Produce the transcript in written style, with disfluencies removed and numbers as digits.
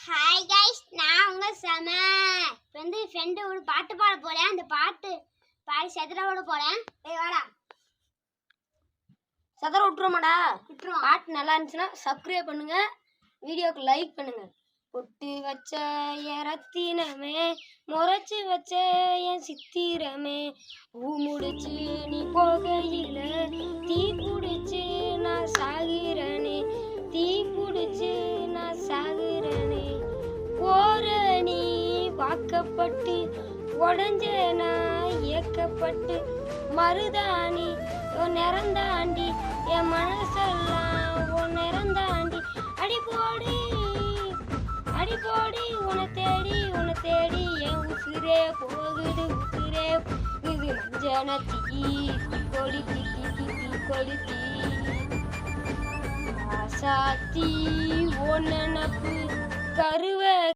Hi guys, நான் உங்க சம. இப்போ வந்து ஃப்ரெண்டு ஒரு பாட்டு பாட போறேன். அந்த பாட்டு பாடி செதற விட போறேன். வாடா. செதற விட்டுருமாடா. விட்டுருவோம். பாட்டு நல்லா இருந்துச்சுன்னா சப்ஸ்கிரைப் பண்ணுங்க, வீடியோக்கு லைக் பண்ணுங்க. பொட்டு வச்ச என் ரத்தினமே, முறைச்சு வச்ச என் சித்திரமே, பூ முடிச்சு நீ போகையில தீ பிடிச்சு நான் சாகிறனே, தீ பிடிச்சு நான் சாகிறனே. போற நீ வாக்கப்பட்டு உடஞ்ச நான் இயக்கப்பட்டு, மருதாணி உன் நிறந்தாண்டி என் மனசெல்லாம் உன் நிறந்தாண்டி. அடிப்போடி அடிப்போடி உன்னை தேடி என் உசுரே போகுது, உசுரே இது மஞ்சன தீ கொளுத்தி கொளுத்தி. ஆசாத்தி ஒன்னு கருவ